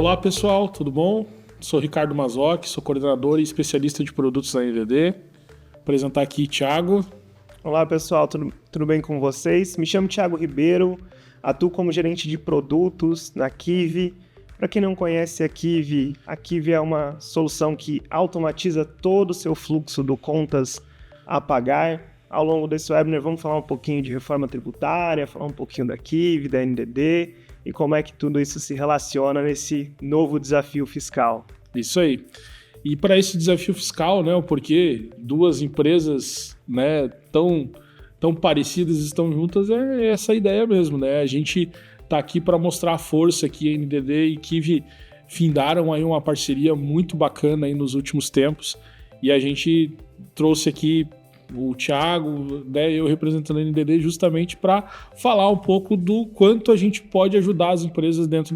Olá pessoal, tudo bom? Sou Ricardo Mazzoc, sou coordenador e especialista de produtos da NDD. Vou apresentar aqui Thiago. Olá pessoal, tudo bem com vocês? Me chamo Thiago Ribeiro, atuo como gerente de produtos na Kiwi. Para quem não conhece a Kiwi é uma solução que automatiza todo o seu fluxo do contas a pagar. Ao longo desse webinar vamos falar um pouquinho de reforma tributária, falar um pouquinho da Kiwi, da NDD e como é que tudo isso se relaciona nesse novo desafio fiscal. Isso aí. E para esse desafio fiscal, né, o porquê duas empresas, né, tão parecidas estão juntas, é essa ideia mesmo, né? A gente tá aqui para mostrar a força que a NDD e Kiwi findaram aí uma parceria muito bacana aí nos últimos tempos, e a gente trouxe aqui o Thiago, né, eu representando a NDD justamente para falar um pouco do quanto a gente pode ajudar as empresas dentro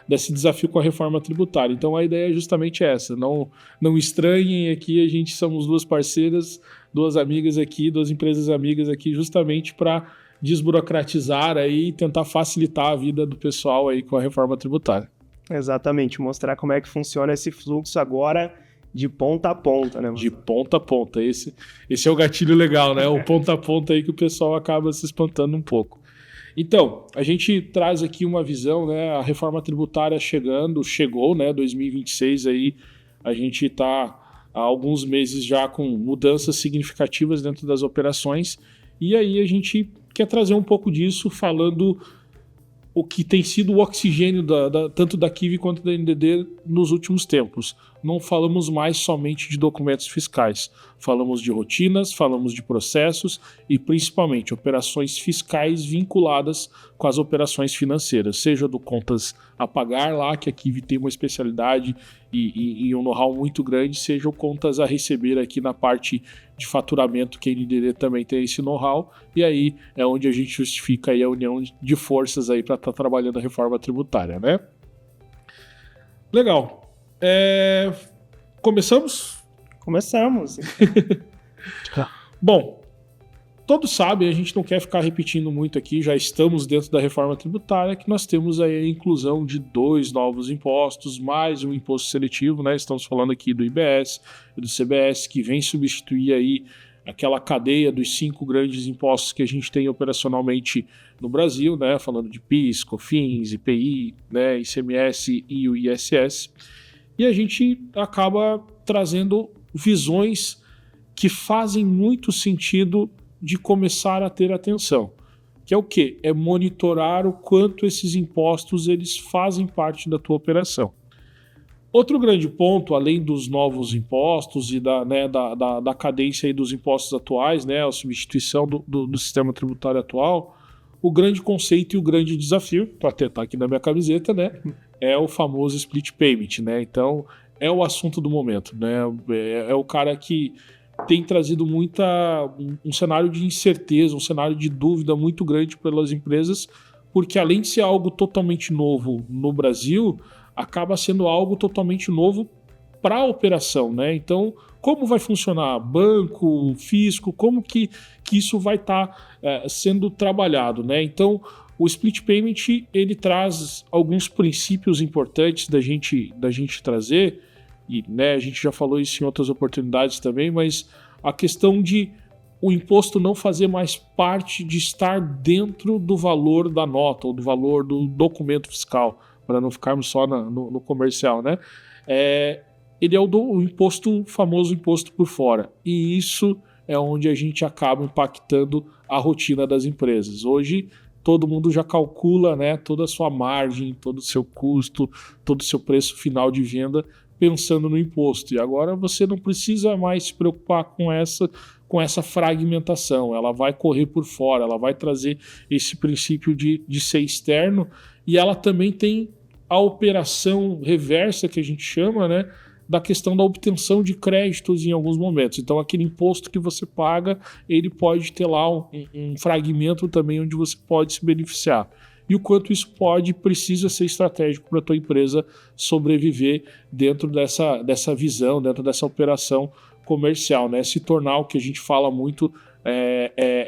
desse desafio com a reforma tributária. Então a ideia é justamente essa, não estranhem aqui, a gente somos duas parceiras, duas amigas aqui, duas empresas amigas aqui, justamente para desburocratizar aí e tentar facilitar a vida do pessoal aí com a reforma tributária. Exatamente, mostrar como é que funciona esse fluxo agora de ponta a ponta, né? De ponta a ponta. Esse é o gatilho legal, né? O ponta a ponta aí que o pessoal acaba se espantando um pouco. Então, a gente traz aqui uma visão, né? A reforma tributária chegou, né? 2026 aí, a gente está há alguns meses já com mudanças significativas dentro das operações, e aí a gente quer trazer um pouco disso, falando o que tem sido o oxigênio tanto da Kiwi quanto da NDD nos últimos tempos. Não falamos mais somente de documentos fiscais, falamos de rotinas, falamos de processos e principalmente operações fiscais vinculadas com as operações financeiras, seja do contas a pagar lá, que a Kiwi tem uma especialidade e um know-how muito grande, seja o contas a receber aqui na parte de faturamento, que a NDD também tem esse know-how, e aí é onde a gente justifica aí a união de forças aí para estar trabalhando a reforma tributária, né? Legal. Começamos? Começamos. Bom, todos sabem, a gente não quer ficar repetindo muito aqui, já estamos dentro da reforma tributária, que nós temos aí a inclusão de 2 novos impostos, mais um imposto seletivo, né? Estamos falando aqui do IBS e do CBS, que vem substituir aí aquela cadeia dos 5 grandes impostos que a gente tem operacionalmente no Brasil, né? Falando de PIS, COFINS, IPI, né? ICMS e o ISS. E a gente acaba trazendo visões que fazem muito sentido de começar a ter atenção. Que é o quê? É monitorar o quanto esses impostos eles fazem parte da tua operação. Outro grande ponto, além dos novos impostos e da cadência aí dos impostos atuais, né, a substituição do sistema tributário atual, o grande conceito e o grande desafio, para até estar aqui na minha camiseta, né, é o famoso split payment, né? Então, é o assunto do momento, né? É o cara que tem trazido um cenário de incerteza, um cenário de dúvida muito grande pelas empresas, porque além de ser algo totalmente novo no Brasil, acaba sendo algo totalmente novo para a operação, né? Então, como vai funcionar banco, fisco, como que isso vai estar sendo trabalhado, né? Então, o split payment ele traz alguns princípios importantes da gente trazer, e né, a gente já falou isso em outras oportunidades também, mas a questão de o imposto não fazer mais parte de estar dentro do valor da nota ou do valor do documento fiscal, para não ficarmos só no comercial, né? Ele é o famoso imposto por fora, e isso é onde a gente acaba impactando a rotina das empresas. Hoje, todo mundo já calcula, né, toda a sua margem, todo o seu custo, todo o seu preço final de venda pensando no imposto. E agora você não precisa mais se preocupar com essa fragmentação. Ela vai correr por fora, ela vai trazer esse princípio de ser externo, e ela também tem a operação reversa que a gente chama, né, da questão da obtenção de créditos em alguns momentos. Então, aquele imposto que você paga, ele pode ter lá um fragmento também onde você pode se beneficiar. E o quanto isso precisa ser estratégico para a tua empresa sobreviver dentro dessa visão, dentro dessa operação comercial, né? Se tornar o que a gente fala muito,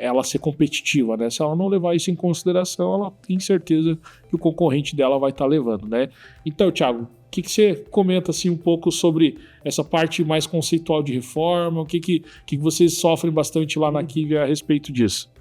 ela ser competitiva, né? Se ela não levar isso em consideração, ela tem certeza que o concorrente dela vai estar levando, né? Então, Thiago, o que você comenta assim, um pouco sobre essa parte mais conceitual de reforma? O que vocês sofrem bastante lá na Kiwi a respeito disso?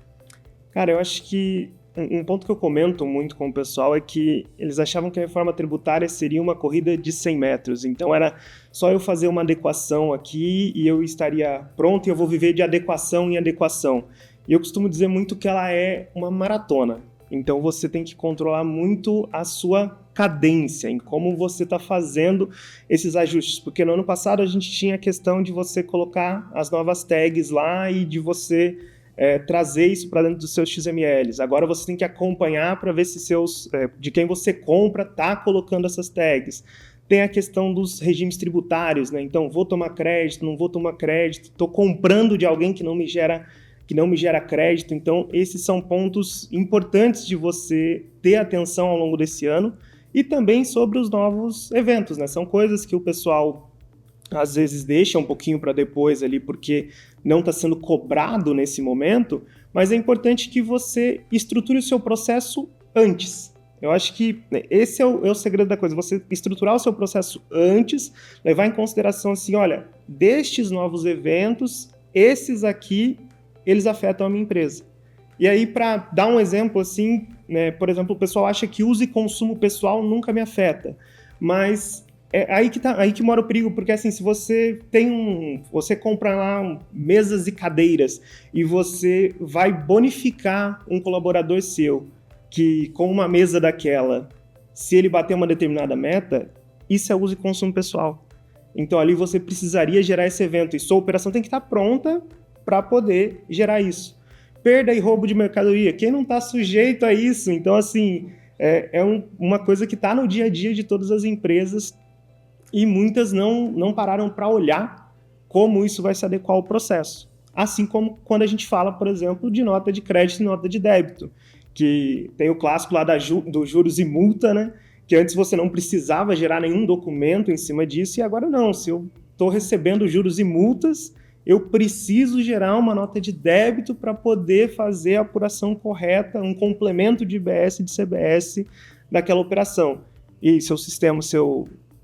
Cara, eu acho que um ponto que eu comento muito com o pessoal é que eles achavam que a reforma tributária seria uma corrida de 100 metros. Então era só eu fazer uma adequação aqui e eu estaria pronto e eu vou viver de adequação em adequação. E eu costumo dizer muito que ela é uma maratona. Então você tem que controlar muito a sua cadência, em como você está fazendo esses ajustes. Porque no ano passado a gente tinha a questão de você colocar as novas tags lá e de você trazer isso para dentro dos seus XMLs. Agora você tem que acompanhar para ver se de quem você compra está colocando essas tags. Tem a questão dos regimes tributários, né? Então, vou tomar crédito, não vou tomar crédito, estou comprando de alguém que não me gera crédito. Então, esses são pontos importantes de você ter atenção ao longo desse ano. E também sobre os novos eventos, né? São coisas que o pessoal às vezes deixa um pouquinho para depois ali, porque não está sendo cobrado nesse momento, mas é importante que você estruture o seu processo antes. Eu acho que esse é o segredo da coisa, você estruturar o seu processo antes, levar em consideração assim, olha, destes novos eventos, esses aqui, eles afetam a minha empresa. E aí, para dar um exemplo assim, né, por exemplo, o pessoal acha que uso e consumo pessoal nunca me afeta, mas é aí que mora o perigo, porque assim, se você você compra lá mesas e cadeiras e você vai bonificar um colaborador seu que com uma mesa daquela, se ele bater uma determinada meta, isso é uso e consumo pessoal. Então ali você precisaria gerar esse evento e sua operação tem que estar pronta para poder gerar isso. Perda e roubo de mercadoria, quem não está sujeito a isso? Então assim, uma coisa que está no dia a dia de todas as empresas. E muitas não pararam para olhar como isso vai se adequar ao processo. Assim como quando a gente fala, por exemplo, de nota de crédito e nota de débito, que tem o clássico lá do juros e multa, né? Que antes você não precisava gerar nenhum documento em cima disso, e agora não. Se eu estou recebendo juros e multas, eu preciso gerar uma nota de débito para poder fazer a apuração correta, um complemento de IBS e de CBS daquela operação. E seu sistema,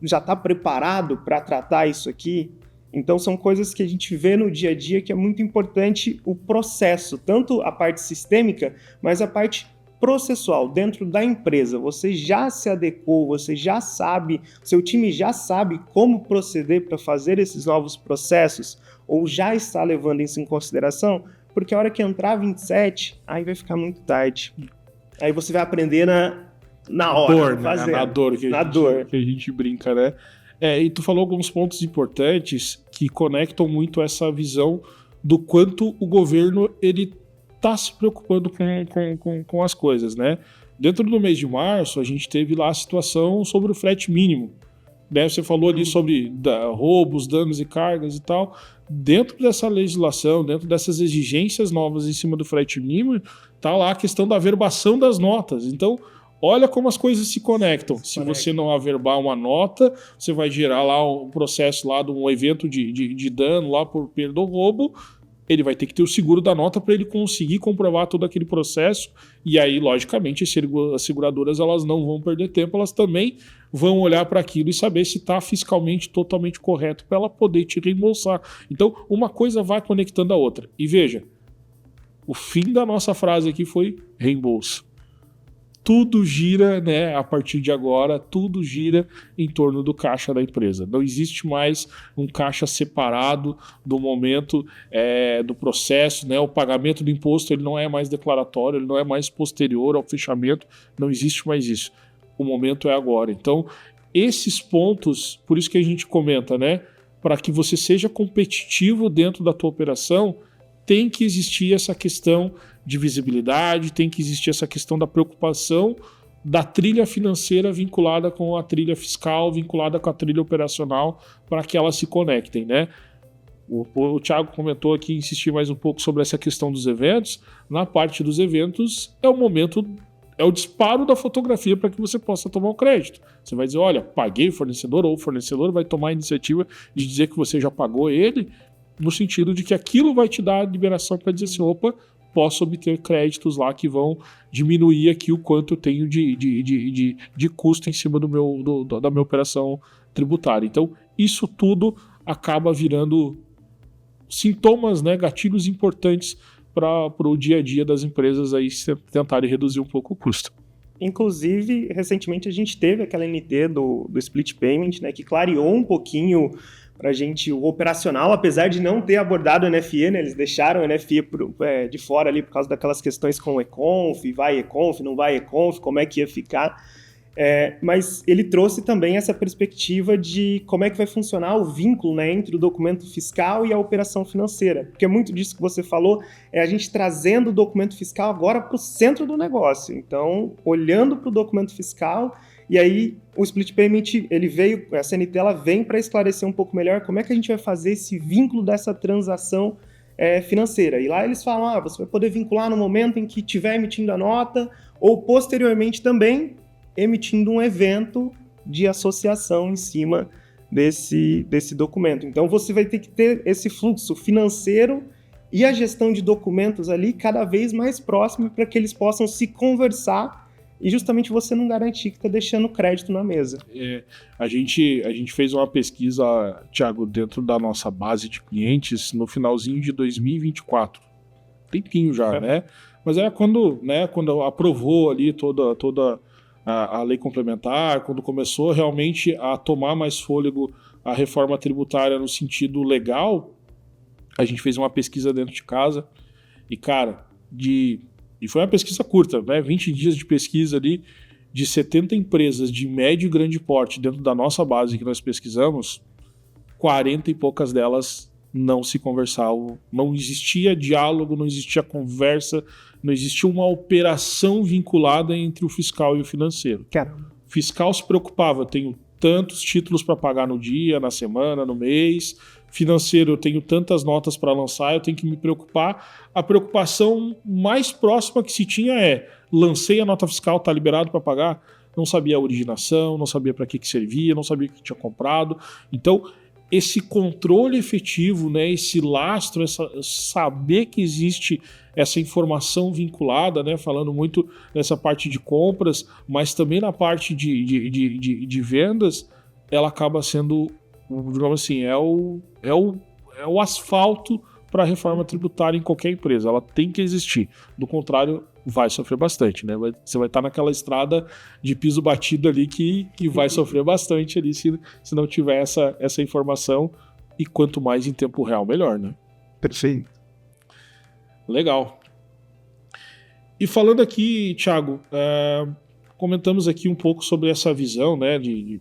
já está preparado para tratar isso aqui? Então são coisas que a gente vê no dia a dia que é muito importante o processo, tanto a parte sistêmica, mas a parte processual dentro da empresa. Você já se adequou, você já sabe, seu time já sabe como proceder para fazer esses novos processos, ou já está levando isso em consideração? Porque a hora que entrar 27, aí vai ficar muito tarde. Aí você vai aprender na hora, na dor que a gente brinca, né? E tu falou alguns pontos importantes que conectam muito essa visão do quanto o governo ele tá se preocupando com as coisas, né? Dentro do mês de março, a gente teve lá a situação sobre o frete mínimo, né? Você falou ali sobre roubos, danos e cargas e tal. Dentro dessa legislação, dentro dessas exigências novas em cima do frete mínimo, tá lá a questão da averbação das notas. Então, olha como as coisas se conectam. Se você não averbar uma nota, você vai gerar lá um processo lá de um evento de dano lá por perda ou roubo, ele vai ter que ter o seguro da nota para ele conseguir comprovar todo aquele processo, e aí, logicamente, as seguradoras elas não vão perder tempo, elas também vão olhar para aquilo e saber se está fiscalmente totalmente correto para ela poder te reembolsar. Então, uma coisa vai conectando a outra. E veja, o fim da nossa frase aqui foi reembolso. Tudo gira, né, a partir de agora, tudo gira em torno do caixa da empresa. Não existe mais um caixa separado do momento do processo, né? O pagamento do imposto ele não é mais declaratório, ele não é mais posterior ao fechamento, não existe mais isso. O momento é agora. Então, esses pontos, por isso que a gente comenta, né? Para que você seja competitivo dentro da tua operação, tem que existir essa questão de visibilidade, tem que existir essa questão da preocupação da trilha financeira vinculada com a trilha fiscal, vinculada com a trilha operacional, para que elas se conectem, né? O Thiago comentou aqui, insistir mais um pouco sobre essa questão dos eventos. Na parte dos eventos, é o disparo da fotografia para que você possa tomar o crédito. Você vai dizer, olha, paguei o fornecedor, ou o fornecedor vai tomar a iniciativa de dizer que você já pagou ele, no sentido de que aquilo vai te dar a liberação para dizer assim, opa, posso obter créditos lá que vão diminuir aqui o quanto eu tenho de custo em cima da minha operação tributária. Então, isso tudo acaba virando sintomas, né, gatilhos importantes para o dia a dia das empresas aí tentarem reduzir um pouco o custo. Inclusive, recentemente a gente teve aquela NT do Split Payment, né, que clareou um pouquinho para a gente o operacional, apesar de não ter abordado o NFE, né, eles deixaram o NFE de fora ali por causa daquelas questões com o eConf, vai eConf, não vai eConf, como é que ia ficar. Mas ele trouxe também essa perspectiva de como é que vai funcionar o vínculo, né, entre o documento fiscal e a operação financeira. Porque muito disso que você falou é a gente trazendo o documento fiscal agora para o centro do negócio. Então, olhando para o documento fiscal, e aí o Split Payment, a CNT ela vem para esclarecer um pouco melhor como é que a gente vai fazer esse vínculo dessa transação financeira. E lá eles falam, você vai poder vincular no momento em que estiver emitindo a nota, ou posteriormente também emitindo um evento de associação em cima desse documento. Então, você vai ter que ter esse fluxo financeiro e a gestão de documentos ali cada vez mais próximo para que eles possam se conversar e justamente você não garantir que está deixando crédito na mesa. A gente fez uma pesquisa, Thiago, dentro da nossa base de clientes no finalzinho de 2024. Tempinho já, né? Mas era quando aprovou ali toda a lei complementar, quando começou realmente a tomar mais fôlego a reforma tributária no sentido legal, a gente fez uma pesquisa dentro de casa e, cara, e foi uma pesquisa curta, né? 20 dias de pesquisa ali, de 70 empresas de médio e grande porte dentro da nossa base que nós pesquisamos, 40 e poucas delas não se conversavam, não existia diálogo, não existia conversa, não existia uma operação vinculada entre o fiscal e o financeiro. Caramba. O fiscal se preocupava, eu tenho tantos títulos para pagar no dia, na semana, no mês. Financeiro, eu tenho tantas notas para lançar, eu tenho que me preocupar. A preocupação mais próxima que se tinha lancei a nota fiscal, está liberado para pagar? Não sabia a originação, não sabia para que servia, não sabia o que tinha comprado. Então, esse controle efetivo, né, esse lastro, saber que existe essa informação vinculada, né, falando muito nessa parte de compras, mas também na parte de vendas, ela acaba sendo, digamos assim, é o asfalto para a reforma tributária em qualquer empresa. Ela tem que existir. Do contrário, vai sofrer bastante, né? Você vai estar naquela estrada de piso batido ali que vai sofrer bastante ali se não tiver essa informação, e quanto mais em tempo real, melhor, né? Perfeito. Legal. E falando aqui, Thiago, comentamos aqui um pouco sobre essa visão, né, de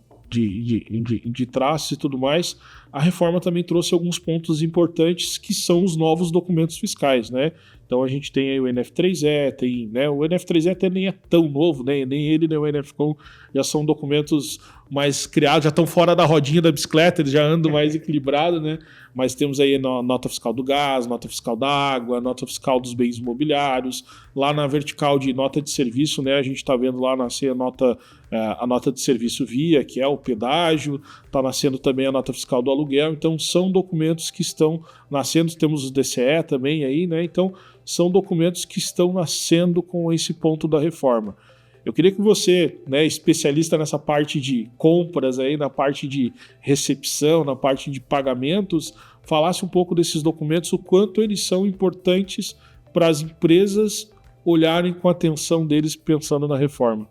traços e tudo mais. A reforma também trouxe alguns pontos importantes que são os novos documentos fiscais, né? Então a gente tem aí o NF3E, né? O NF3E até nem é tão novo, né? Nem ele nem o NFCom já são documentos mais criados, já estão fora da rodinha da bicicleta, eles já andam mais equilibrados, né? Mas temos aí a nota fiscal do gás, nota fiscal da água, nota fiscal dos bens imobiliários. Lá na vertical de nota de serviço, né? A gente está vendo lá nascer a nota de serviço via, que é o pedágio, está nascendo também a nota fiscal do aluguel. Então são documentos que estão nascendo, temos o DCE também aí, né? Então são documentos que estão nascendo com esse ponto da reforma. Eu queria que você, né, especialista nessa parte de compras, aí, na parte de recepção, na parte de pagamentos, falasse um pouco desses documentos, o quanto eles são importantes para as empresas olharem com a atenção deles pensando na reforma.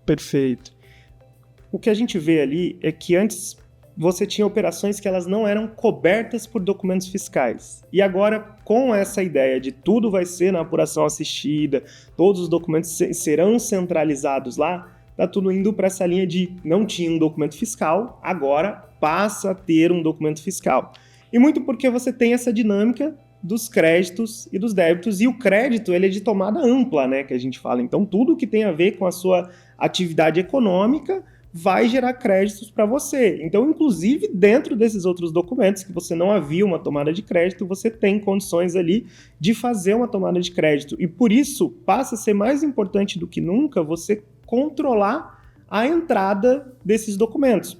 Perfeito. O que a gente vê ali é que antes você tinha operações que elas não eram cobertas por documentos fiscais. E agora, com essa ideia de tudo vai ser na apuração assistida, todos os documentos serão centralizados lá, tá tudo indo para essa linha de não tinha um documento fiscal, agora passa a ter um documento fiscal. E muito porque você tem essa dinâmica dos créditos e dos débitos, e o crédito ele é de tomada ampla, né, que a gente fala. Então, tudo que tem a ver com a sua atividade econômica vai gerar créditos para você. Então, inclusive, dentro desses outros documentos que você não havia uma tomada de crédito, você tem condições ali de fazer uma tomada de crédito. E por isso, passa a ser mais importante do que nunca você controlar a entrada desses documentos.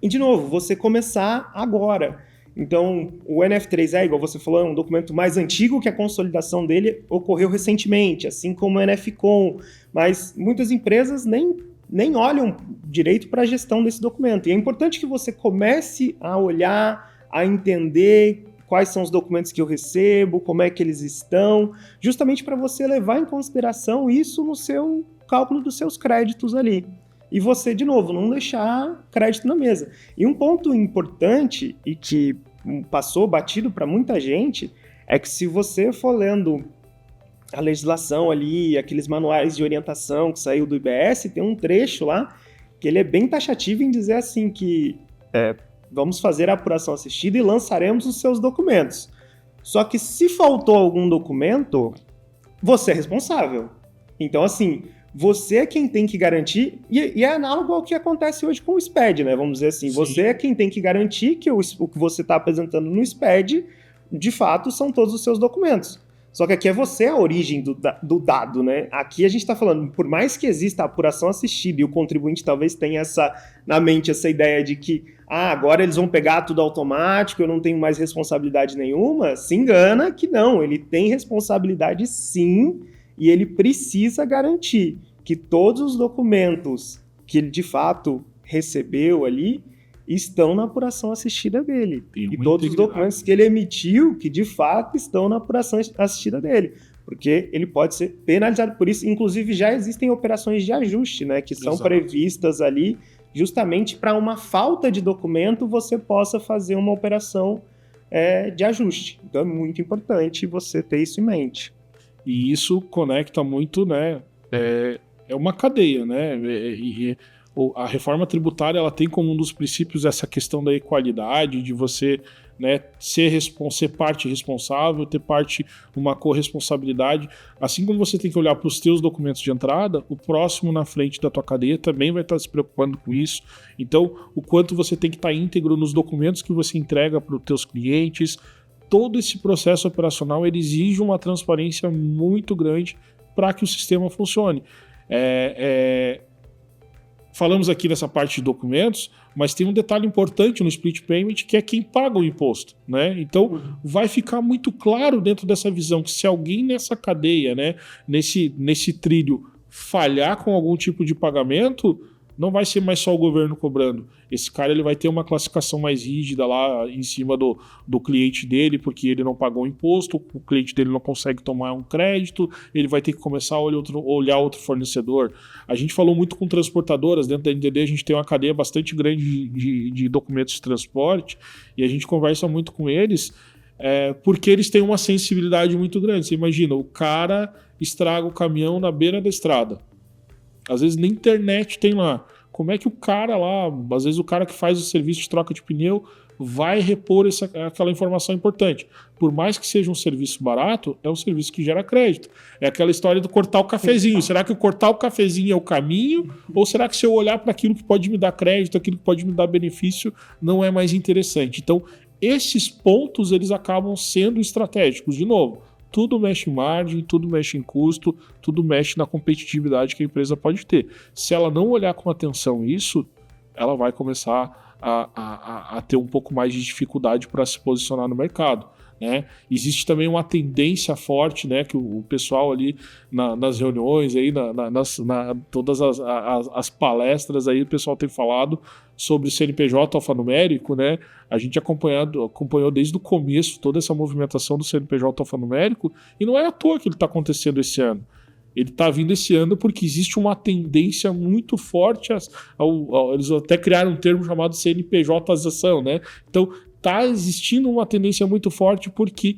E, de novo, você começar agora. Então, o NF3E, igual você falou, é um documento mais antigo que a consolidação dele ocorreu recentemente, assim como o NFCOM, mas muitas empresas nem olham direito para a gestão desse documento. E é importante que você comece a olhar, a entender quais são os documentos que eu recebo, como é que eles estão, justamente para você levar em consideração isso no seu cálculo dos seus créditos ali. E você, de novo, não deixar crédito na mesa. E um ponto importante e que passou batido para muita gente é que se você for lendo a legislação ali, aqueles manuais de orientação que saiu do IBS, tem um trecho lá que ele é bem taxativo em dizer assim que vamos fazer a apuração assistida e lançaremos os seus documentos. Só que se faltou algum documento, você é responsável. Então, assim, você é quem tem que garantir, e é análogo ao que acontece hoje com o SPED, né? Vamos dizer assim, Sim. Você é quem tem que garantir que o que você está apresentando no SPED, de fato, são todos os seus documentos. Só que aqui é você a origem do dado, né? Aqui a gente está falando, por mais que exista a apuração assistida e o contribuinte talvez tenha na mente essa ideia de que agora eles vão pegar tudo automático, eu não tenho mais responsabilidade nenhuma, se engana que não, ele tem responsabilidade sim, e ele precisa garantir que todos os documentos que ele de fato recebeu ali estão na apuração assistida dele. E todos os documentos que ele emitiu que de fato estão na apuração assistida dele. Porque ele pode ser penalizado por isso. Inclusive já existem operações de ajuste, né, que são previstas ali justamente para uma falta de documento você possa fazer uma operação de ajuste. Então é muito importante você ter isso em mente. E isso conecta muito, né? É uma cadeia, né? A reforma tributária ela tem como um dos princípios essa questão da equalidade, de você, né, ser parte responsável, ter parte uma corresponsabilidade. Assim como você tem que olhar para os teus documentos de entrada, o próximo na frente da tua cadeia também vai estar se preocupando com isso. Então, o quanto você tem que estar íntegro nos documentos que você entrega para os teus clientes. Todo esse processo operacional ele exige uma transparência muito grande para que o sistema funcione. Falamos aqui nessa parte de documentos, mas tem um detalhe importante no split payment que é quem paga o imposto, né? Então vai ficar muito claro dentro dessa visão que se alguém nessa cadeia, né, nesse trilho falhar com algum tipo de pagamento, não vai ser mais só o governo cobrando. Esse cara ele vai ter uma classificação mais rígida lá em cima do cliente dele, porque ele não pagou o imposto, o cliente dele não consegue tomar um crédito, ele vai ter que começar a olhar outro fornecedor. A gente falou muito com transportadoras, dentro da NDD a gente tem uma cadeia bastante grande de documentos de transporte, e a gente conversa muito com eles, porque eles têm uma sensibilidade muito grande. Você imagina, o cara estraga o caminhão na beira da estrada. Às vezes na internet tem lá. Como é que o cara lá, às vezes o cara que faz o serviço de troca de pneu vai repor aquela informação importante? Por mais que seja um serviço barato, é um serviço que gera crédito. É aquela história do cortar o cafezinho. Será que o cortar o cafezinho é o caminho? Ou será que se eu olhar para aquilo que pode me dar crédito, aquilo que pode me dar benefício, não é mais interessante? Então, esses pontos eles acabam sendo estratégicos. De novo, tudo mexe em margem, tudo mexe em custo, tudo mexe na competitividade que a empresa pode ter. Se ela não olhar com atenção isso, ela vai começar a ter um pouco mais de dificuldade para se posicionar no mercado, né? Existe também uma tendência forte, né, que o pessoal ali nas reuniões, aí, todas as palestras, aí, o pessoal tem falado sobre o CNPJ alfanumérico, né? A gente acompanhou desde o começo toda essa movimentação do CNPJ alfanumérico, e não é à toa que ele está acontecendo esse ano. Ele está vindo esse ano porque existe uma tendência muito forte, eles até criaram um termo chamado CNPJização, né? Então, está existindo uma tendência muito forte porque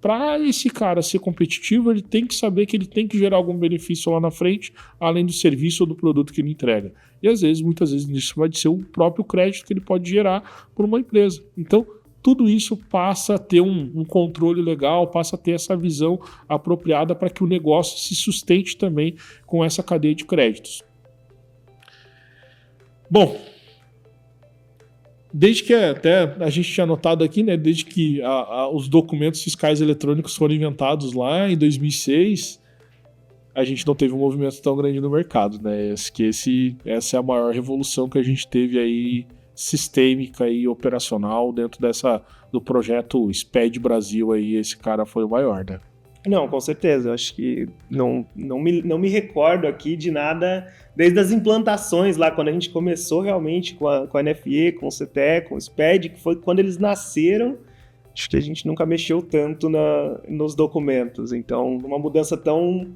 para esse cara ser competitivo, ele tem que saber que ele tem que gerar algum benefício lá na frente, além do serviço ou do produto que ele entrega. E muitas vezes, isso vai ser o próprio crédito que ele pode gerar por uma empresa. Então, tudo isso passa a ter um controle legal, passa a ter essa visão apropriada para que o negócio se sustente também com essa cadeia de créditos. Bom, desde que até a gente tinha notado aqui, né, desde que os documentos fiscais eletrônicos foram inventados lá em 2006, a gente não teve um movimento tão grande no mercado, né? Essa é a maior revolução que a gente teve aí sistêmica e operacional dentro do projeto SPED Brasil aí, esse cara foi o maior, né? Não, com certeza. Eu acho que não me recordo aqui de nada, desde as implantações lá, quando a gente começou realmente com a NFE, com o CTE, com o SPED, que foi quando eles nasceram. Acho que a gente nunca mexeu tanto nos documentos. Então, uma mudança tão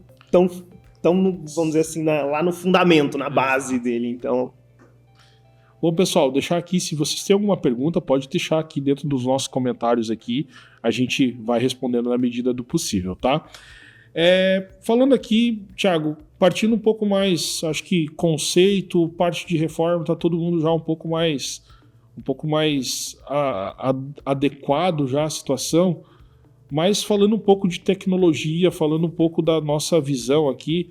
vamos dizer assim, lá no fundamento, na base dele. Então, bom, pessoal, deixar aqui, se vocês têm alguma pergunta, pode deixar aqui dentro dos nossos comentários aqui, a gente vai respondendo na medida do possível, tá? Falando aqui, Thiago, partindo um pouco mais, acho que conceito, parte de reforma, tá todo mundo já um pouco mais adequado já à situação, mas falando um pouco de tecnologia, falando um pouco da nossa visão aqui,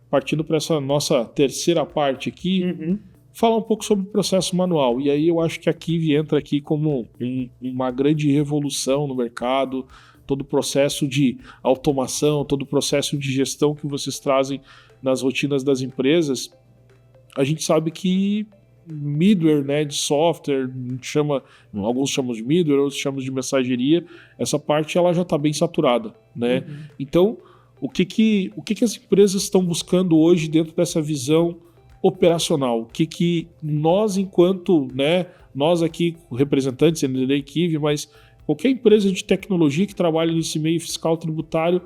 partindo para essa nossa terceira parte aqui, falar um pouco sobre o processo manual. E aí eu acho que a Kiwi entra aqui como uma grande revolução no mercado, todo o processo de automação, todo o processo de gestão que vocês trazem nas rotinas das empresas. A gente sabe que middleware, né, de software, alguns chamam de middleware, outros chamam de mensageria, essa parte ela já está bem saturada, né? Então, o que as empresas estão buscando hoje dentro dessa visão operacional? O que nós, enquanto, né, nós aqui, representantes, NDD Kiwi, mas qualquer empresa de tecnologia que trabalha nesse meio fiscal tributário,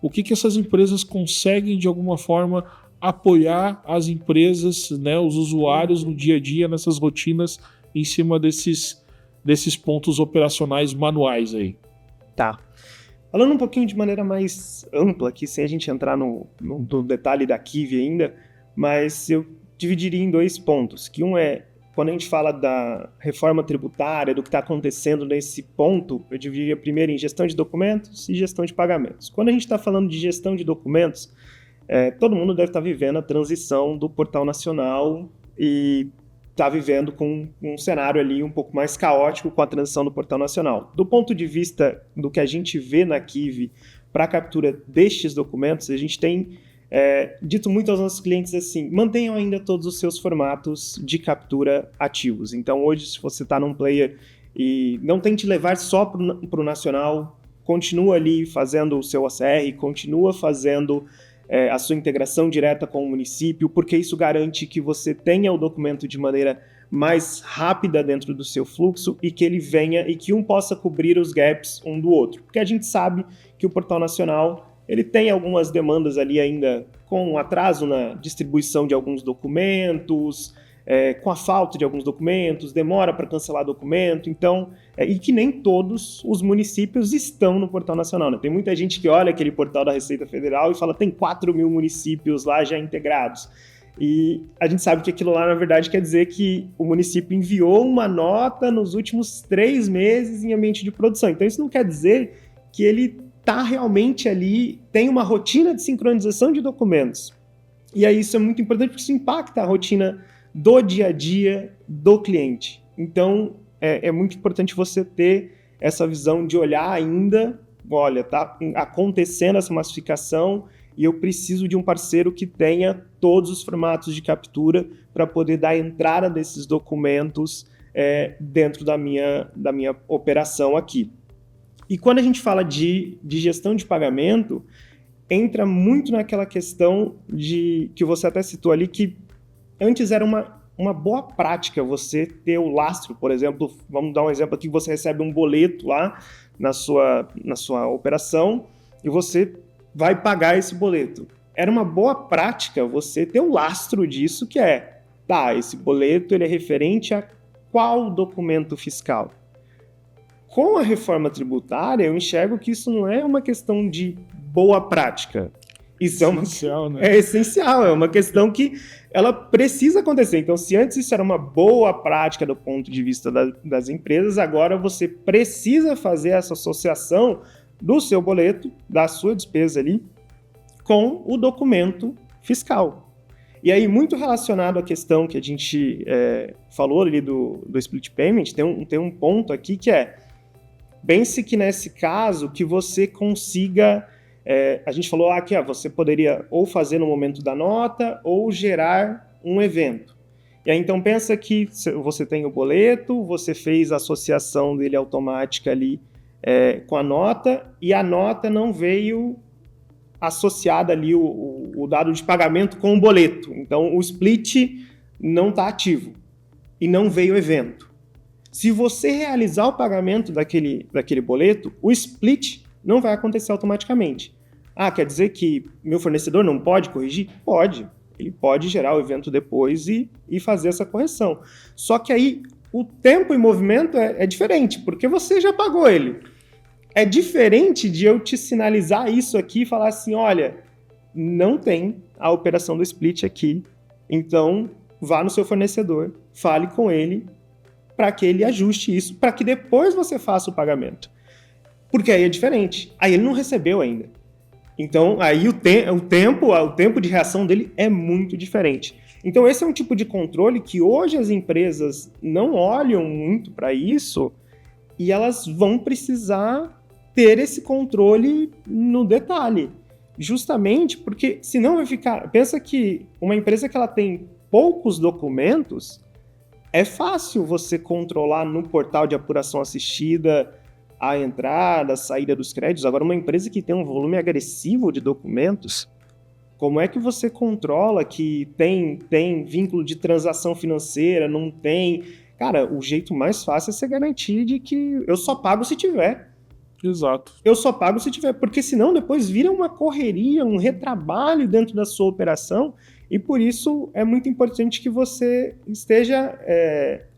o que essas empresas conseguem, de alguma forma, apoiar as empresas, né, os usuários no dia a dia, nessas rotinas, em cima desses pontos operacionais manuais aí? Tá. Falando um pouquinho de maneira mais ampla aqui, sem a gente entrar no detalhe da Kiwi ainda, mas eu dividiria em 2 pontos, que um é, quando a gente fala da reforma tributária, do que está acontecendo nesse ponto, eu dividiria primeiro em gestão de documentos e gestão de pagamentos. Quando a gente está falando de gestão de documentos, todo mundo deve estar vivendo a transição do Portal Nacional e está vivendo com um cenário ali um pouco mais caótico com a transição do Portal Nacional. Do ponto de vista do que a gente vê na Kiwi para a captura destes documentos, a gente tem dito muito aos nossos clientes assim, mantenham ainda todos os seus formatos de captura ativos. Então hoje, se você está num player e não tente levar só para o nacional, continua ali fazendo o seu OCR, continua fazendo a sua integração direta com o município, porque isso garante que você tenha o documento de maneira mais rápida dentro do seu fluxo e que ele venha e que um possa cobrir os gaps um do outro. Porque a gente sabe que o Portal Nacional ele tem algumas demandas ali ainda com atraso na distribuição de alguns documentos, com a falta de alguns documentos, demora para cancelar documento, então, e que nem todos os municípios estão no Portal Nacional, né? Tem muita gente que olha aquele portal da Receita Federal e fala, tem 4.000 municípios lá já integrados. E a gente sabe que aquilo lá, na verdade, quer dizer que o município enviou uma nota nos últimos 3 meses em ambiente de produção. Então, isso não quer dizer que ele está realmente ali, tem uma rotina de sincronização de documentos. E aí isso é muito importante porque isso impacta a rotina do dia a dia do cliente. Então, é muito importante você ter essa visão de olhar ainda, olha, está acontecendo essa massificação e eu preciso de um parceiro que tenha todos os formatos de captura para poder dar entrada desses documentos dentro da minha operação aqui. E quando a gente fala de gestão de pagamento, entra muito naquela questão que você até citou ali, que antes era uma boa prática você ter o lastro, por exemplo, vamos dar um exemplo aqui, você recebe um boleto lá na sua operação e você vai pagar esse boleto. Era uma boa prática você ter o lastro disso, que esse boleto ele é referente a qual documento fiscal? Com a reforma tributária, eu enxergo que isso não é uma questão de boa prática. Isso essencial, né? É essencial, é uma questão que ela precisa acontecer. Então, se antes isso era uma boa prática do ponto de vista das empresas, agora você precisa fazer essa associação do seu boleto, da sua despesa ali, com o documento fiscal. E aí, muito relacionado à questão que a gente falou ali do split payment, tem um ponto aqui que pense que nesse caso que você consiga... a gente falou que você poderia ou fazer no momento da nota ou gerar um evento. E aí, então, pensa que você tem o boleto, você fez a associação dele automática ali com a nota, e a nota não veio associada ali o dado de pagamento com o boleto. Então, o split não está ativo e não veio o evento. Se você realizar o pagamento daquele boleto, o split não vai acontecer automaticamente. Quer dizer que meu fornecedor não pode corrigir? Pode. Ele pode gerar o evento depois e fazer essa correção. Só que aí o tempo e movimento é diferente, porque você já pagou ele. É diferente de eu te sinalizar isso aqui e falar assim, olha, não tem a operação do split aqui, então vá no seu fornecedor, fale com ele para que ele ajuste isso, para que depois você faça o pagamento. Porque aí é diferente. Aí ele não recebeu ainda. Então, aí o tempo de reação dele é muito diferente. Então, esse é um tipo de controle que hoje as empresas não olham muito para isso e elas vão precisar ter esse controle no detalhe. Justamente porque, senão vai ficar... Pensa que uma empresa que ela tem poucos documentos, é fácil você controlar no portal de apuração assistida a entrada, a saída dos créditos. Agora, uma empresa que tem um volume agressivo de documentos, como é que você controla que tem vínculo de transação financeira, não tem? Cara, o jeito mais fácil é você garantir de que eu só pago se tiver. Exato. Eu só pago se tiver, porque senão depois vira uma correria, um retrabalho dentro da sua operação, e por isso é muito importante que você esteja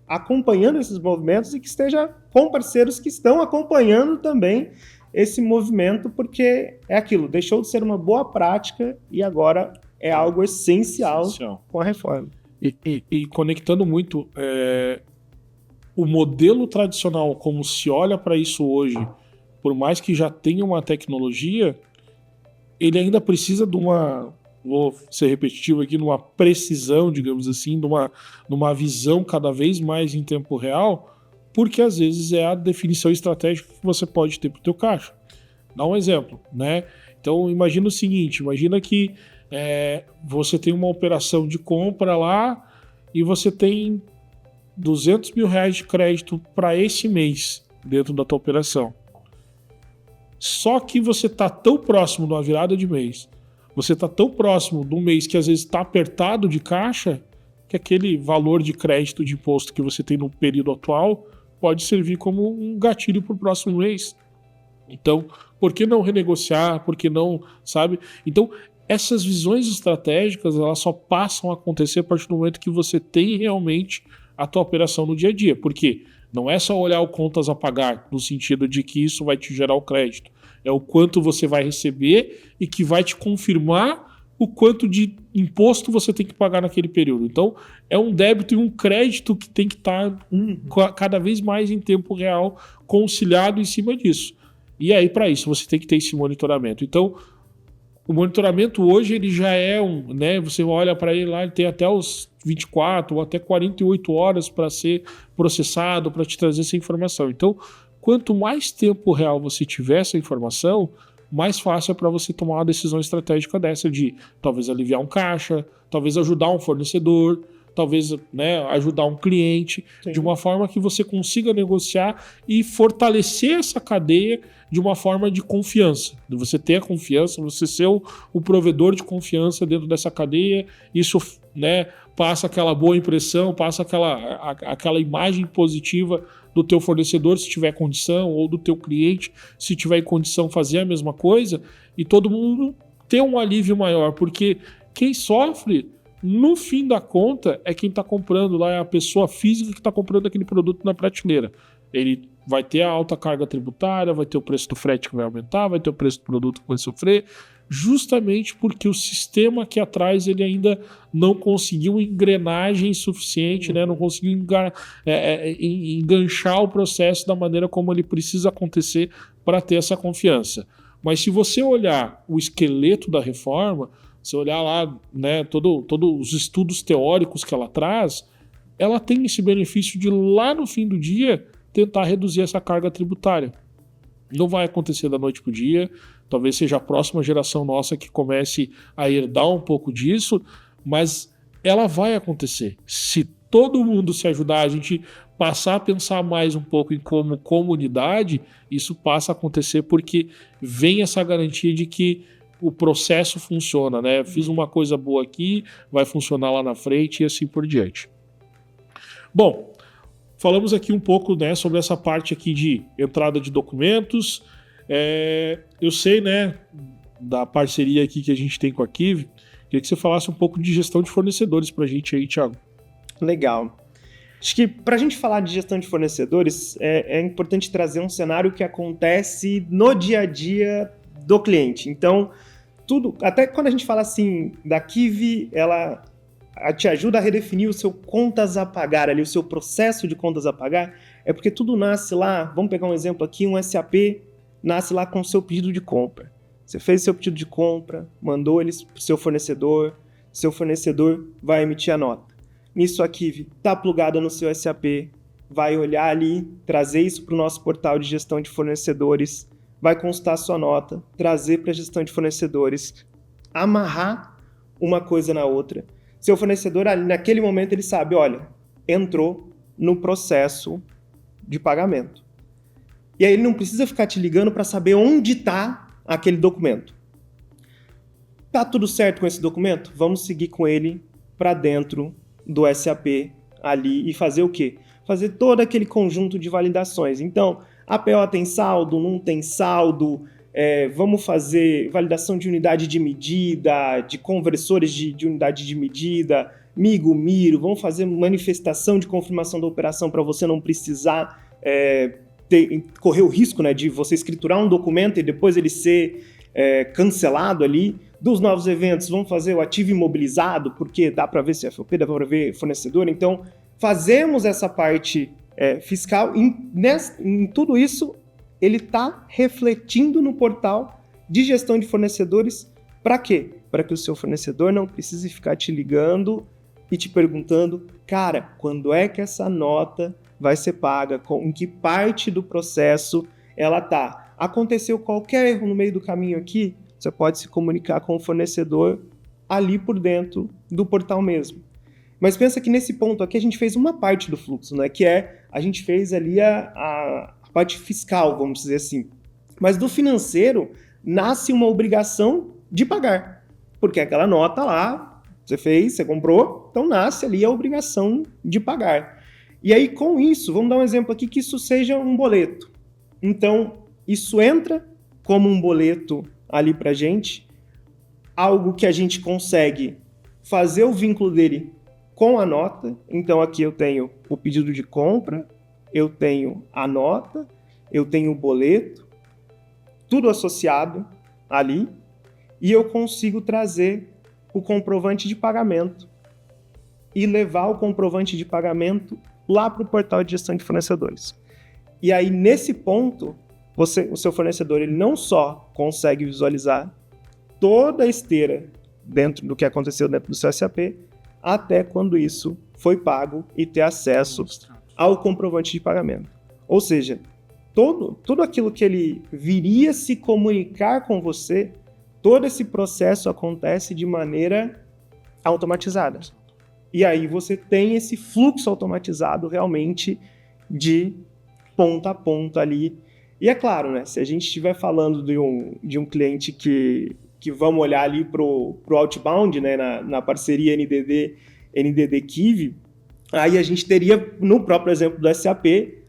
acompanhando esses movimentos e que esteja com parceiros que estão acompanhando também esse movimento, porque é aquilo, deixou de ser uma boa prática e agora é algo essencial. Com a reforma. E conectando muito o modelo tradicional, como se olha para isso hoje, por mais que já tenha uma tecnologia, ele ainda precisa de uma, vou ser repetitivo aqui, numa precisão, digamos assim, numa visão cada vez mais em tempo real, porque às vezes é a definição estratégica que você pode ter para o teu caixa. Dá um exemplo, né? Então imagina o seguinte, imagina que você tem uma operação de compra lá e você tem R$200 mil de crédito para esse mês dentro da tua operação. Só que você está tão próximo de uma virada de mês, você está tão próximo de um mês que às vezes está apertado de caixa, que aquele valor de crédito de imposto que você tem no período atual pode servir como um gatilho para o próximo mês. Então, por que não renegociar? Por que não, sabe? Então, essas visões estratégicas, elas só passam a acontecer a partir do momento que você tem realmente a tua operação no dia a dia. Por quê? Não é só olhar o contas a pagar, no sentido de que isso vai te gerar o crédito. É o quanto você vai receber e que vai te confirmar o quanto de imposto você tem que pagar naquele período. Então, é um débito e um crédito que tem que estar cada vez mais em tempo real conciliado em cima disso. E aí, para isso, você tem que ter esse monitoramento. Então, o monitoramento hoje ele já é você olha para ele lá, ele tem até os 24 ou até 48 horas para ser processado, para te trazer essa informação. Então, quanto mais tempo real você tiver essa informação, mais fácil é para você tomar uma decisão estratégica dessa de talvez aliviar um caixa, talvez ajudar um fornecedor, talvez ajudar um cliente. Sim. De uma forma que você consiga negociar e fortalecer essa cadeia de uma forma de confiança, de você ter a confiança, você ser o provedor de confiança dentro dessa cadeia. Isso passa aquela boa impressão, passa aquela imagem positiva do teu fornecedor, se tiver condição, ou do teu cliente, se tiver condição, fazer a mesma coisa, e todo mundo ter um alívio maior, porque quem sofre, no fim da conta, é quem está comprando lá, é a pessoa física que está comprando aquele produto na prateleira. Ele vai ter a alta carga tributária, vai ter o preço do frete que vai aumentar, vai ter o preço do produto que vai sofrer, justamente porque o sistema aqui atrás ele ainda não conseguiu engrenagem suficiente, não conseguiu enganchar o processo da maneira como ele precisa acontecer para ter essa confiança. Mas se você olhar o esqueleto da reforma, se olhar lá todos os estudos teóricos que ela traz, ela tem esse benefício de lá no fim do dia tentar reduzir essa carga tributária. Não vai acontecer da noite para o dia, talvez seja a próxima geração nossa que comece a herdar um pouco disso, mas ela vai acontecer. Se todo mundo se ajudar, a gente passar a pensar mais um pouco em como comunidade, isso passa a acontecer porque vem essa garantia de que o processo funciona, né? Fiz uma coisa boa aqui, vai funcionar lá na frente e assim por diante. Bom, falamos aqui um pouco, né, sobre essa parte aqui de entrada de documentos. Eu sei, né, da parceria aqui que a gente tem com a Kive. Queria que você falasse um pouco de gestão de fornecedores para a gente aí, Thiago. Legal. Acho que para a gente falar de gestão de fornecedores, é importante trazer um cenário que acontece no dia a dia do cliente. Então, tudo, até quando a gente fala assim da Kive, ela te ajuda a redefinir o seu contas a pagar ali, o seu processo de contas a pagar, é porque tudo nasce lá, vamos pegar um exemplo aqui, um SAP nasce lá com o seu pedido de compra. Você fez seu pedido de compra, mandou eles para o seu fornecedor vai emitir a nota. Nisso a Kive está plugada no seu SAP, vai olhar ali, trazer isso para o nosso portal de gestão de fornecedores, vai constar a sua nota, trazer para a gestão de fornecedores, amarrar uma coisa na outra. Seu fornecedor, naquele momento, ele sabe, olha, entrou no processo de pagamento. E aí ele não precisa ficar te ligando para saber onde está aquele documento. Tá tudo certo com esse documento? Vamos seguir com ele para dentro do SAP ali e fazer o quê? Fazer todo aquele conjunto de validações. Então, a PO tem saldo, não tem saldo, vamos fazer validação de unidade de medida, de conversores de unidade de medida, Migo, Miro, vamos fazer manifestação de confirmação da operação para você não precisar correr o risco, né, de você escriturar um documento e depois ele ser cancelado ali. Dos novos eventos, vamos fazer o ativo imobilizado, porque dá para ver CFOP, dá para ver fornecedor. Então, fazemos essa parte fiscal. Em tudo isso, ele está refletindo no portal de gestão de fornecedores. Para quê? Para que o seu fornecedor não precise ficar te ligando e te perguntando, cara, quando é que essa nota vai ser paga? Em que parte do processo ela está? Aconteceu qualquer erro no meio do caminho aqui, você pode se comunicar com o fornecedor ali por dentro do portal mesmo. Mas pensa que nesse ponto aqui a gente fez uma parte do fluxo, né? Que a gente fez ali a parte fiscal, vamos dizer assim. Mas do financeiro nasce uma obrigação de pagar, porque aquela nota lá, você fez, você comprou, então nasce ali a obrigação de pagar. E aí com isso, vamos dar um exemplo aqui que isso seja um boleto. Então isso entra como um boleto ali pra gente, algo que a gente consegue fazer o vínculo dele com a nota. Então aqui eu tenho o pedido de compra, eu tenho a nota, eu tenho o boleto, tudo associado ali, e eu consigo trazer o comprovante de pagamento e levar o comprovante de pagamento lá para o portal de gestão de fornecedores. E aí, nesse ponto, o seu fornecedor ele não só consegue visualizar toda a esteira dentro do que aconteceu dentro do seu SAP, até quando isso foi pago e ter acesso ao comprovante de pagamento. Ou seja, tudo aquilo que ele viria se comunicar com você, todo esse processo acontece de maneira automatizada. E aí você tem esse fluxo automatizado realmente de ponta a ponta ali. E é claro, né, se a gente estiver falando de um cliente que vamos olhar ali para o outbound, né, na parceria NDD Kive, aí a gente teria, no próprio exemplo do SAP,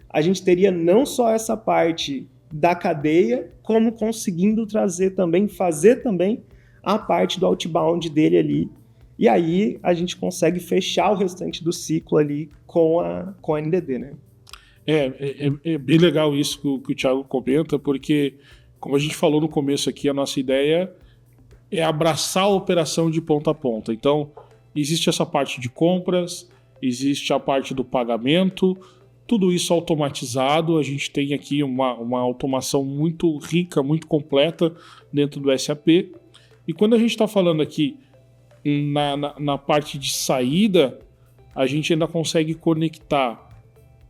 a gente teria não só essa parte da cadeia, como conseguindo fazer também a parte do outbound dele ali. E aí a gente consegue fechar o restante do ciclo ali com a NDD, né? É bem legal isso que o Thiago comenta, porque, como a gente falou no começo aqui, a nossa ideia é abraçar a operação de ponta a ponta. Então, existe essa parte de compras, existe a parte do pagamento, tudo isso automatizado. A gente tem aqui uma automação muito rica, muito completa dentro do SAP. E quando a gente está falando aqui na parte de saída, a gente ainda consegue conectar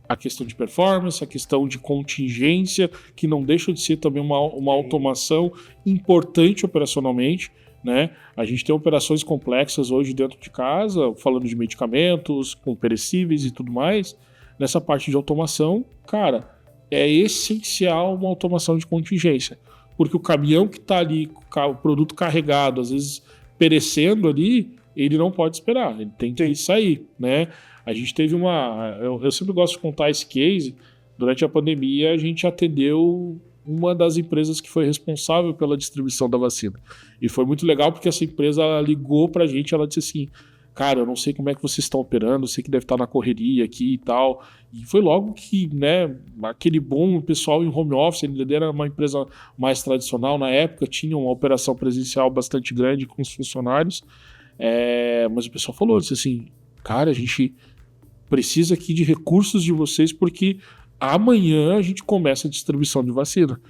a questão de performance, a questão de contingência, que não deixa de ser também uma automação importante operacionalmente. né? A gente tem operações complexas hoje dentro de casa, falando de medicamentos, com perecíveis e tudo mais. Nessa parte de automação, cara, é essencial uma automação de contingência, porque o caminhão que está ali, o produto carregado, às vezes perecendo ali, ele não pode esperar, ele tem que sair, né? A gente teve eu sempre gosto de contar esse case. Durante a pandemia, a gente atendeu uma das empresas que foi responsável pela distribuição da vacina. E foi muito legal porque essa empresa ligou pra gente, ela disse assim: cara, eu não sei como é que vocês estão operando, eu sei que deve estar na correria aqui e tal. E foi logo que, né, aquele bom pessoal em home office, ele era uma empresa mais tradicional na época, tinha uma operação presencial bastante grande com os funcionários. Mas o pessoal falou, disse assim: cara, a gente precisa aqui de recursos de vocês porque amanhã a gente começa a distribuição de vacina.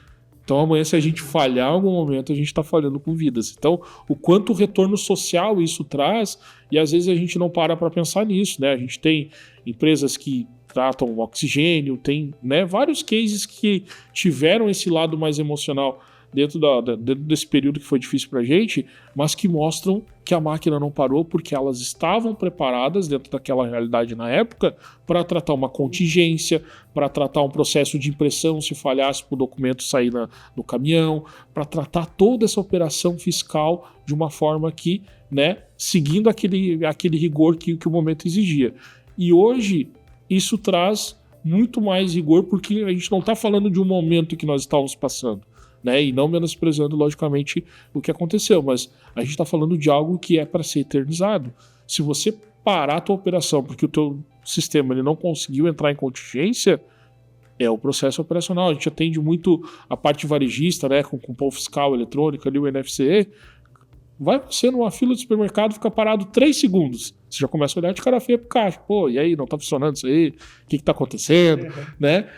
Então amanhã, se a gente falhar em algum momento, a gente está falhando com vidas. Então, o quanto retorno social isso traz, e às vezes a gente não para pensar nisso, né? A gente tem empresas que tratam oxigênio, tem, né, vários cases que tiveram esse lado mais emocional dentro desse período que foi difícil pra gente, mas que mostram que a máquina não parou porque elas estavam preparadas dentro daquela realidade na época para tratar uma contingência, para tratar um processo de impressão se falhasse para o documento sair no caminhão, para tratar toda essa operação fiscal de uma forma que, né, seguindo aquele rigor que o momento exigia. E hoje isso traz muito mais rigor porque a gente não está falando de um momento que nós estávamos passando, né? E não menosprezando, logicamente, o que aconteceu, mas a gente está falando de algo que é para ser eternizado. Se você parar a tua operação porque o teu sistema ele não conseguiu entrar em contingência, é o processo operacional. A gente atende muito a parte varejista, né, com cupom fiscal eletrônico, ali o NFC. Vai você numa fila de supermercado, fica parado 3 segundos. Você já começa a olhar de cara feia pro caixa. Pô, e aí, não tá funcionando isso aí? O que tá acontecendo? Né?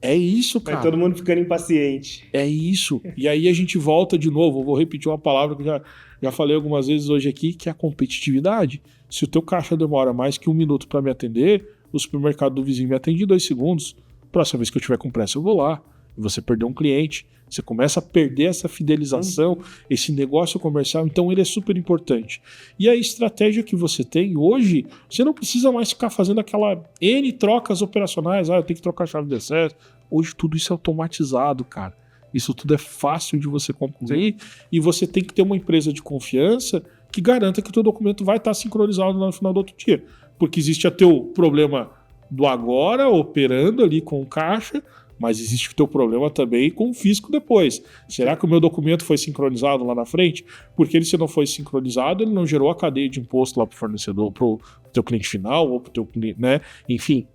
É isso, cara. Vai todo mundo ficando impaciente. É isso. E aí a gente volta de novo. Eu vou repetir uma palavra que eu já falei algumas vezes hoje aqui, que é a competitividade. Se o teu caixa demora mais que 1 minuto para me atender, o supermercado do vizinho me atende em 2 segundos. Próxima vez que eu tiver com pressa, eu vou lá. E você perdeu um cliente. Você começa a perder essa fidelização, esse negócio comercial. Então ele é super importante. E a estratégia que você tem hoje, você não precisa mais ficar fazendo aquela N trocas operacionais. Eu tenho que trocar a chave de acesso. Hoje tudo isso é automatizado, cara. Isso tudo é fácil de você concluir. E você tem que ter uma empresa de confiança que garanta que o teu documento vai estar sincronizado no final do outro dia. Porque existe o teu problema do agora, operando ali com o caixa, mas existe o teu problema também com o fisco depois. Será que o meu documento foi sincronizado lá na frente? Porque se não foi sincronizado, ele não gerou a cadeia de imposto lá para o fornecedor, para o teu cliente final ou para o teu cliente, né? Enfim,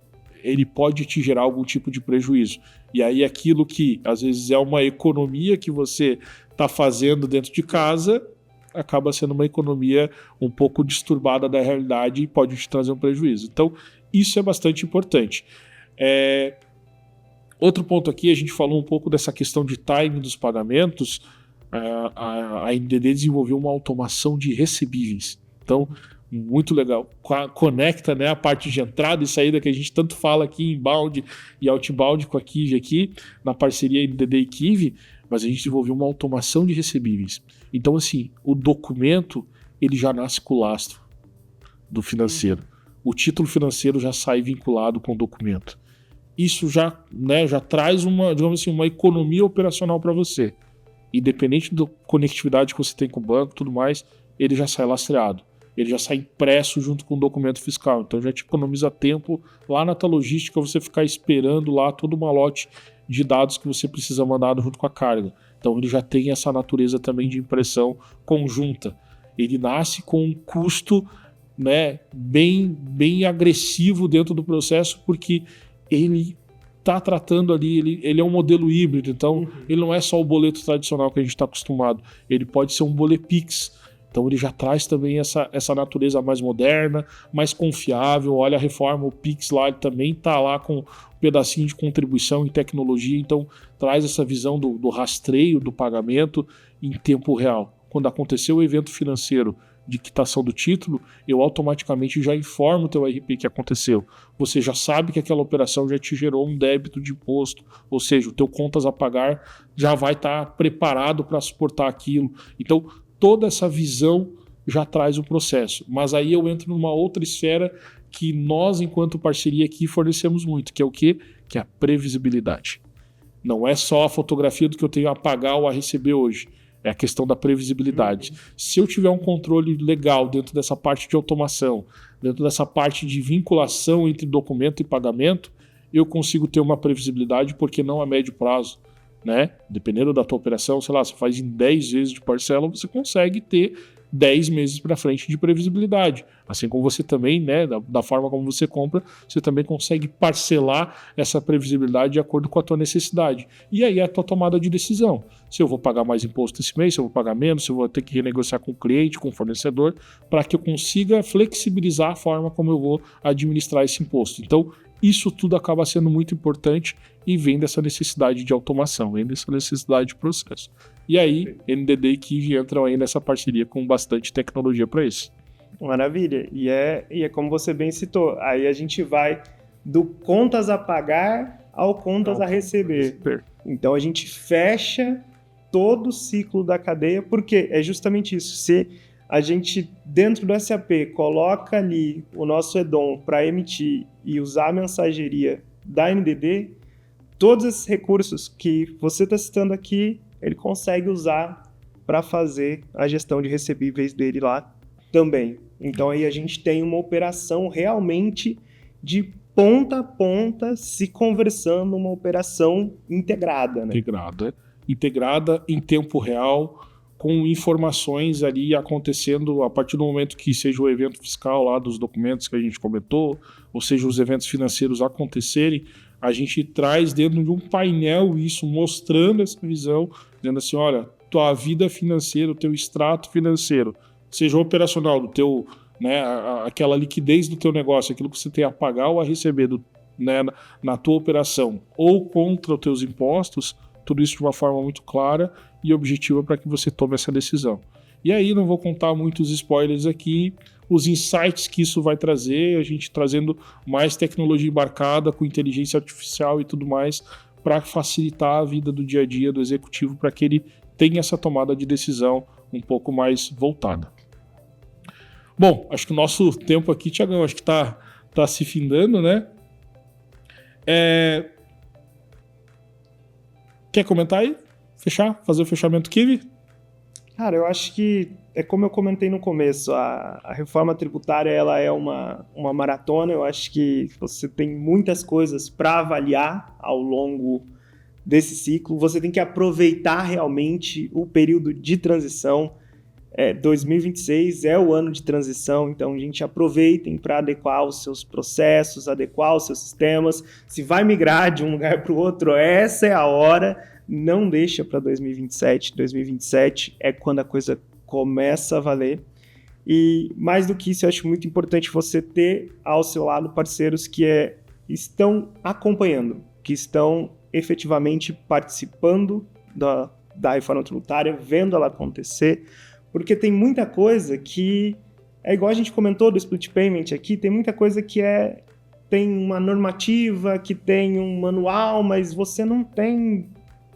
ele pode te gerar algum tipo de prejuízo. E aí aquilo que às vezes é uma economia que você está fazendo dentro de casa acaba sendo uma economia um pouco disturbada da realidade e pode te trazer um prejuízo. Então, isso é bastante importante. Outro ponto aqui, a gente falou um pouco dessa questão de timing dos pagamentos. A NDD desenvolveu uma automação de recebíveis. Então, muito legal. Conecta, né, a parte de entrada e saída que a gente tanto fala aqui, inbound e outbound com a Kive aqui, na parceria NDD e Kive, mas a gente desenvolveu uma automação de recebíveis. Então, assim, o documento, ele já nasce com o lastro do financeiro. O título financeiro já sai vinculado com o documento. Isso já, né, já traz digamos assim, uma economia operacional para você. Independente da conectividade que você tem com o banco e tudo mais, ele já sai lastreado. Ele já sai impresso junto com o documento fiscal. Então já te economiza tempo lá na tua logística, você ficar esperando lá todo o malote de dados que você precisa mandar junto com a carga. Então ele já tem essa natureza também de impressão conjunta. Ele nasce com um custo, né, bem agressivo dentro do processo, porque ele está tratando ali, ele é um modelo híbrido, então ele não é só o boleto tradicional que a gente está acostumado, ele pode ser um bolepix. Então ele já traz também essa natureza mais moderna, mais confiável. Olha a reforma, o Pix lá, ele também está lá com um pedacinho de contribuição em tecnologia, então traz essa visão do rastreio do pagamento em tempo real. Quando aconteceu o evento financeiro de quitação do título, eu automaticamente já informo o teu RP que aconteceu. Você já sabe que aquela operação já te gerou um débito de imposto, ou seja, o teu contas a pagar já vai estar preparado para suportar aquilo. Então, toda essa visão já traz o processo. Mas aí eu entro numa outra esfera que nós, enquanto parceria aqui, fornecemos muito, que é o quê? Que é a previsibilidade. Não é só a fotografia do que eu tenho a pagar ou a receber hoje. É a questão da previsibilidade. Se eu tiver um controle legal dentro dessa parte de automação, dentro dessa parte de vinculação entre documento e pagamento, eu consigo ter uma previsibilidade, porque não a médio prazo, né? Dependendo da tua operação, sei lá, você faz em 10 vezes de parcela, você consegue ter 10 meses para frente de previsibilidade. Assim como você também, né, da forma como você compra, você também consegue parcelar essa previsibilidade de acordo com a tua necessidade. E aí é a tua tomada de decisão. Se eu vou pagar mais imposto esse mês, se eu vou pagar menos, se eu vou ter que renegociar com o cliente, com o fornecedor, para que eu consiga flexibilizar a forma como eu vou administrar esse imposto. Então, isso tudo acaba sendo muito importante e vem dessa necessidade de automação, vem dessa necessidade de processo. E aí, NDD e Kiwi entram aí nessa parceria com bastante tecnologia para isso. Maravilha. E é como você bem citou, aí a gente vai do contas a pagar ao contas a receber. Então a gente fecha todo o ciclo da cadeia, porque é justamente isso. Se a gente, dentro do SAP, coloca ali o nosso EDOM para emitir e usar a mensageria da NDD, todos esses recursos que você está citando aqui, ele consegue usar para fazer a gestão de recebíveis dele lá também. Então aí a gente tem uma operação realmente de ponta a ponta se conversando numa operação integrada, né? Integrada em tempo real, com informações ali acontecendo a partir do momento que seja o evento fiscal lá dos documentos que a gente comentou, ou seja, os eventos financeiros acontecerem, a gente traz dentro de um painel isso, mostrando essa visão, dizendo assim, olha, tua vida financeira, o teu extrato financeiro, seja operacional do teu, né, aquela liquidez do teu negócio, aquilo que você tem a pagar ou a receber né, na tua operação, ou contra os teus impostos, tudo isso de uma forma muito clara e objetiva para que você tome essa decisão. E aí não vou contar muitos spoilers aqui, os insights que isso vai trazer, a gente trazendo mais tecnologia embarcada com inteligência artificial e tudo mais, para facilitar a vida do dia a dia do executivo, para que ele tenha essa tomada de decisão um pouco mais voltada. Bom, acho que o nosso tempo aqui, Thiagão, acho que está se findando, né? Quer comentar aí? Fazer o fechamento Kiwi? Cara, eu acho que é como eu comentei no começo, a reforma tributária ela é uma maratona, eu acho que você tem muitas coisas para avaliar ao longo desse ciclo, você tem que aproveitar realmente o período de transição. 2026 é o ano de transição, então, gente, aproveitem para adequar os seus processos, adequar os seus sistemas. Se vai migrar de um lugar para o outro, essa é a hora. Não deixa para 2027. 2027 é quando a coisa começa a valer. E mais do que isso, eu acho muito importante você ter ao seu lado parceiros que estão acompanhando, que estão efetivamente participando da reforma tributária, vendo ela acontecer, porque tem muita coisa que, é igual a gente comentou do split payment aqui, tem muita coisa que tem uma normativa, que tem um manual, mas você não tem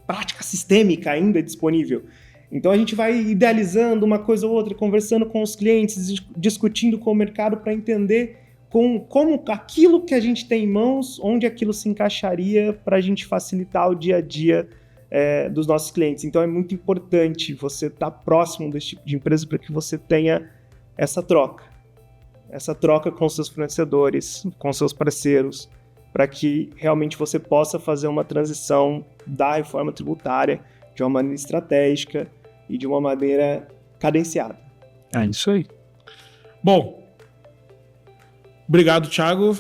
prática sistêmica ainda disponível. Então a gente vai idealizando uma coisa ou outra, conversando com os clientes, discutindo com o mercado para entender como aquilo que a gente tem em mãos, onde aquilo se encaixaria para a gente facilitar o dia a dia dos nossos clientes. Então é muito importante você estar próximo desse tipo de empresa para que você tenha essa troca com seus fornecedores, com seus parceiros, para que realmente você possa fazer uma transição da reforma tributária de uma maneira estratégica e de uma maneira cadenciada. É isso aí. Bom, obrigado, Thiago.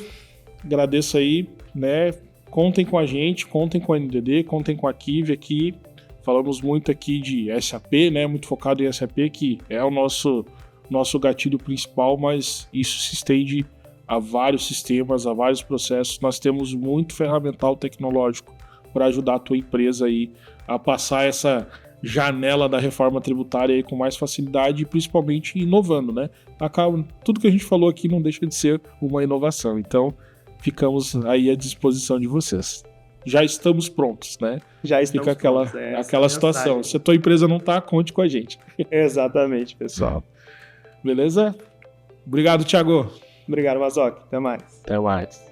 Agradeço aí, né? Contem com a gente, contem com a NDD, contem com a Kiwi aqui. Falamos muito aqui de SAP, né? Muito focado em SAP, que é o nosso gatilho principal, mas isso se estende a vários sistemas, a vários processos. Nós temos muito ferramental tecnológico para ajudar a tua empresa aí a passar essa janela da reforma tributária aí com mais facilidade e principalmente inovando, né? Tudo que a gente falou aqui não deixa de ser uma inovação. Então, ficamos aí à disposição de vocês. já estamos prontos, né? Já estamos Fica aquela situação. Se a tua empresa não tá, conte com a gente. Exatamente, pessoal. Beleza? Obrigado, Thiago. Obrigado, Mazoc. Até mais. Até mais.